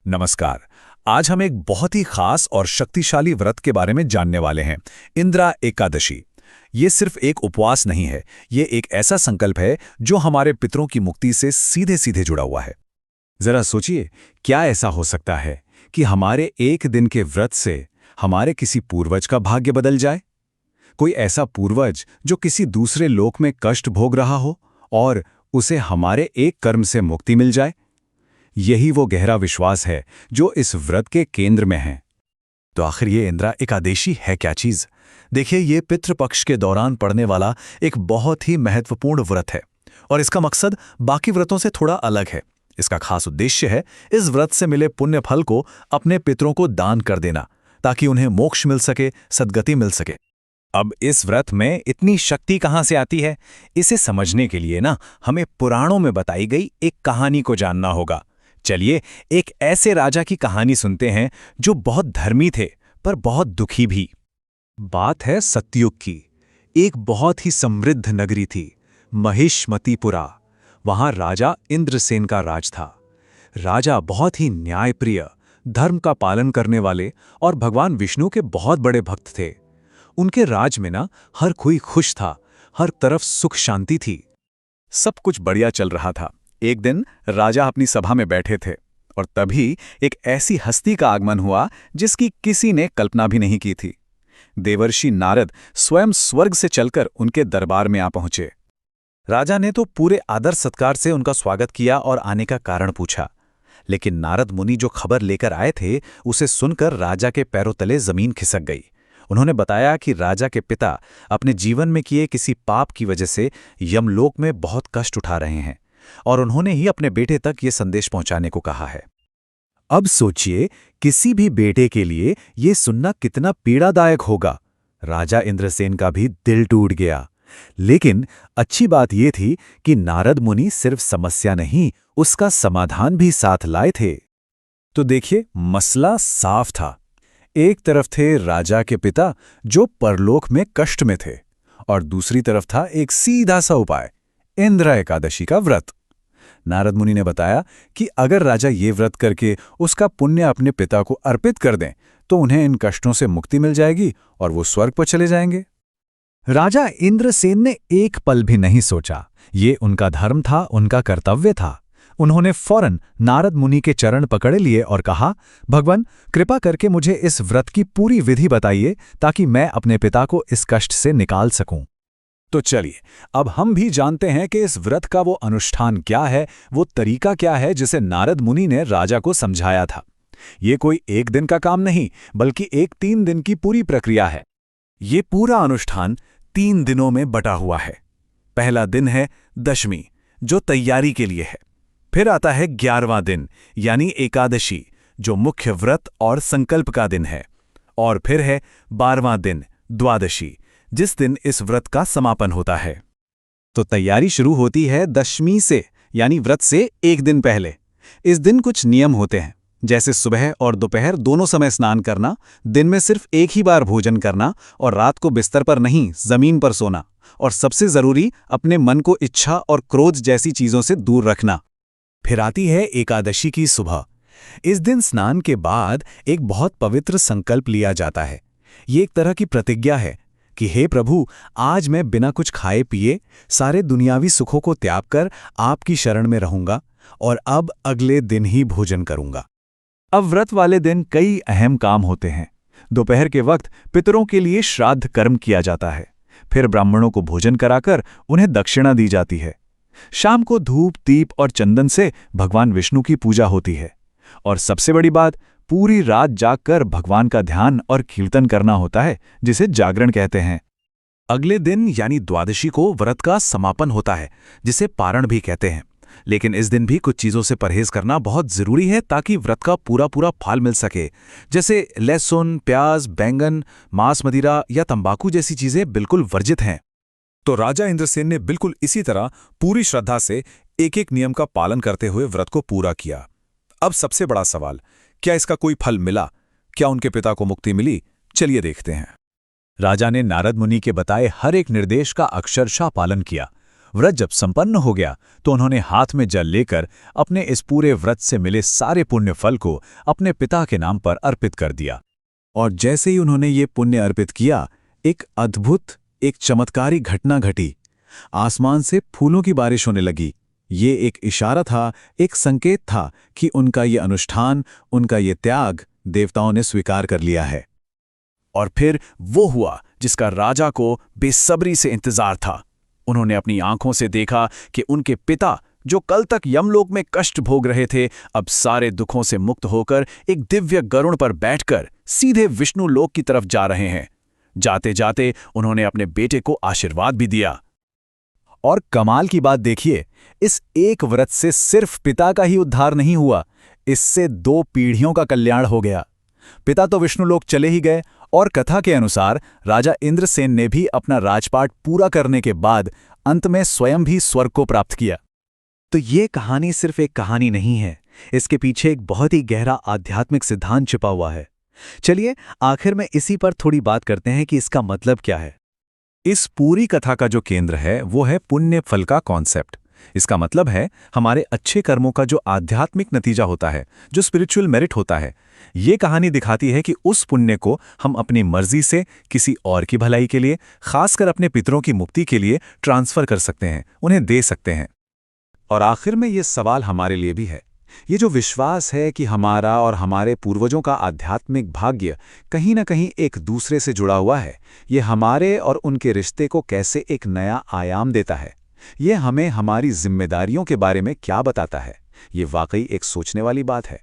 नमस्कार। आज हम एक बहुत ही खास और शक्तिशाली व्रत के बारे में जानने वाले हैं, इंद्रा एकादशी। ये सिर्फ एक उपवास नहीं है, ये एक ऐसा संकल्प है जो हमारे पितरों की मुक्ति से सीधे सीधे जुड़ा हुआ है। जरा सोचिए, क्या ऐसा हो सकता है कि हमारे एक दिन के व्रत से हमारे किसी पूर्वज का भाग्य बदल जाए? कोई ऐसा पूर्वज जो किसी दूसरे लोक में कष्ट भोग रहा हो और उसे हमारे एक कर्म से मुक्ति मिल जाए। यही वो गहरा विश्वास है जो इस व्रत के केंद्र में है। तो आखिर ये इंद्रा एकादशी है क्या चीज? देखिए, ये पितृपक्ष के दौरान पड़ने वाला एक बहुत ही महत्वपूर्ण व्रत है और इसका मकसद बाकी व्रतों से थोड़ा अलग है। इसका खास उद्देश्य है इस व्रत से मिले पुण्य फल को अपने पितरों को दान कर देना, ताकि उन्हें मोक्ष मिल सके, सद्गति मिल सके। अब इस व्रत में इतनी शक्ति कहां से आती है, इसे समझने के लिए हमें पुराणों में बताई गई एक कहानी को जानना होगा। चलिए, एक ऐसे राजा की कहानी सुनते हैं जो बहुत धर्मी थे पर बहुत दुखी भी। बात है सतयुग की। एक बहुत ही समृद्ध नगरी थी, महिष्मतीपुरा। वहां राजा इंद्रसेन का राज था। राजा बहुत ही न्यायप्रिय, धर्म का पालन करने वाले और भगवान विष्णु के बहुत बड़े भक्त थे। उनके राज में हर कोई खुश था, हर तरफ सुख शांति थी, सब कुछ बढ़िया चल रहा था। एक दिन राजा अपनी सभा में बैठे थे और तभी एक ऐसी हस्ती का आगमन हुआ जिसकी किसी ने कल्पना भी नहीं की थी। देवर्षि नारद स्वयं स्वर्ग से चलकर उनके दरबार में आ पहुंचे। राजा ने तो पूरे आदर सत्कार से उनका स्वागत किया और आने का कारण पूछा, लेकिन नारद मुनि जो खबर लेकर आए थे उसे सुनकर राजा के पैरों तले जमीन खिसक गई। उन्होंने बताया कि राजा के पिता अपने जीवन में किए किसी पाप की वजह से यमलोक में बहुत कष्ट उठा रहे हैं और उन्होंने ही अपने बेटे तक ये संदेश पहुंचाने को कहा है। अब सोचिए, किसी भी बेटे के लिए ये सुनना कितना पीड़ादायक होगा। राजा इंद्रसेन का भी दिल टूट गया। लेकिन अच्छी बात ये थी कि नारद मुनि सिर्फ समस्या नहीं, उसका समाधान भी साथ लाए थे। तो देखिए, मसला साफ था। एक तरफ थे राजा के पिता जो परलोक में कष्ट में थे और दूसरी तरफ था एक सीधा सा उपाय, इंद्रा एकादशी का व्रत। नारद मुनि ने बताया कि अगर राजा ये व्रत करके उसका पुण्य अपने पिता को अर्पित कर दें तो उन्हें इन कष्टों से मुक्ति मिल जाएगी और वो स्वर्ग पर चले जाएंगे। राजा इंद्रसेन ने एक पल भी नहीं सोचा। ये उनका धर्म था, उनका कर्तव्य था। उन्होंने फौरन नारद मुनि के चरण पकड़ लिए और कहा, भगवान, कृपा करके मुझे इस व्रत की पूरी विधि बताइए ताकि मैं अपने पिता को इस कष्ट से निकाल सकूं। तो चलिए, अब हम भी जानते हैं कि इस व्रत का वो अनुष्ठान क्या है, वो तरीका क्या है जिसे नारद मुनि ने राजा को समझाया था। ये कोई एक दिन का काम नहीं, बल्कि एक 3 दिन की पूरी प्रक्रिया है। ये पूरा अनुष्ठान 3 दिनों में बटा हुआ है। पहला दिन है दशमी, जो तैयारी के लिए है। फिर आता है 11वां दिन, यानी एकादशी, जो मुख्य व्रत और संकल्प का दिन है। और फिर है 12वां दिन, द्वादशी, जिस दिन इस व्रत का समापन होता है। तो तैयारी शुरू होती है दशमी से, यानी व्रत से एक दिन पहले। इस दिन कुछ नियम होते हैं, जैसे सुबह और दोपहर दोनों समय स्नान करना, दिन में सिर्फ एक ही बार भोजन करना और रात को बिस्तर पर नहीं, जमीन पर सोना। और सबसे जरूरी, अपने मन को इच्छा और क्रोध जैसी चीजों से दूर रखना। फिर आती है एकादशी की सुबह। इस दिन स्नान के बाद एक बहुत पवित्र संकल्प लिया जाता है। ये एक तरह की प्रतिज्ञा है कि हे प्रभु, आज मैं बिना कुछ खाए पिए सारे दुनियावी सुखों को त्याग कर आपकी शरण में रहूंगा और अब अगले दिन ही भोजन करूंगा। अब व्रत वाले दिन कई अहम काम होते हैं। दोपहर के वक्त पितरों के लिए श्राद्ध कर्म किया जाता है। फिर ब्राह्मणों को भोजन कराकर उन्हें दक्षिणा दी जाती है। शाम को धूप, दीप और चंदन से भगवान विष्णु की पूजा होती है। और सबसे बड़ी बात, पूरी रात जागकर भगवान का ध्यान और कीर्तन करना होता है, जिसे जागरण कहते हैं। अगले दिन यानी द्वादशी को व्रत का समापन होता है, जिसे पारण भी कहते हैं। लेकिन इस दिन भी कुछ चीजों से परहेज करना बहुत जरूरी है ताकि व्रत का पूरा फल मिल सके। जैसे लहसुन, प्याज, बैंगन, मांस, मदिरा या तंबाकू जैसी चीजें बिल्कुल वर्जित हैं। तो राजा इंद्रसेन ने बिल्कुल इसी तरह पूरी श्रद्धा से एक नियम का पालन करते हुए व्रत को पूरा किया। अब सबसे बड़ा सवाल, क्या इसका कोई फल मिला? क्या उनके पिता को मुक्ति मिली? चलिए देखते हैं। राजा ने नारद मुनि के बताए हर एक निर्देश का अक्षरशः पालन किया। व्रत जब संपन्न हो गया तो उन्होंने हाथ में जल लेकर अपने इस पूरे व्रत से मिले सारे पुण्य फल को अपने पिता के नाम पर अर्पित कर दिया। और जैसे ही उन्होंने ये पुण्य अर्पित किया, एक अद्भुत, एक चमत्कारी घटना घटी। आसमान से फूलों की बारिश होने लगी। ये एक इशारा था, एक संकेत था कि उनका ये अनुष्ठान, उनका ये त्याग देवताओं ने स्वीकार कर लिया है। और फिर वो हुआ जिसका राजा को बेसब्री से इंतजार था। उन्होंने अपनी आंखों से देखा कि उनके पिता, जो कल तक यमलोक में कष्ट भोग रहे थे, अब सारे दुखों से मुक्त होकर एक दिव्य गरुड़ पर बैठकर सीधे विष्णु लोक की तरफ जा रहे हैं। जाते जाते उन्होंने अपने बेटे को आशीर्वाद भी दिया। और कमाल की बात देखिए, इस एक व्रत से सिर्फ पिता का ही उद्धार नहीं हुआ, इससे 2 पीढ़ियों का कल्याण हो गया। पिता तो विष्णु लोक चले ही गए, और कथा के अनुसार राजा इंद्रसेन ने भी अपना राजपाट पूरा करने के बाद अंत में स्वयं भी स्वर्ग को प्राप्त किया। तो ये कहानी सिर्फ एक कहानी नहीं है, इसके पीछे एक बहुत ही गहरा आध्यात्मिक सिद्धांत छिपा हुआ है। चलिए आखिर में इसी पर थोड़ी बात करते हैं कि इसका मतलब क्या है। इस पूरी कथा का जो केंद्र है वो है पुण्य फल का कॉन्सेप्ट। इसका मतलब है हमारे अच्छे कर्मों का जो आध्यात्मिक नतीजा होता है, जो स्पिरिचुअल मेरिट होता है। ये कहानी दिखाती है कि उस पुण्य को हम अपनी मर्जी से किसी और की भलाई के लिए, खासकर अपने पितरों की मुक्ति के लिए ट्रांसफर कर सकते हैं, उन्हें दे सकते हैं। और आखिर में ये सवाल हमारे लिए भी है, ये जो विश्वास है कि हमारा और हमारे पूर्वजों का आध्यात्मिक भाग्य कहीं न कहीं एक दूसरे से जुड़ा हुआ है, ये हमारे और उनके रिश्ते को कैसे एक नया आयाम देता है? ये हमें हमारी जिम्मेदारियों के बारे में क्या बताता है? ये वाकई एक सोचने वाली बात है।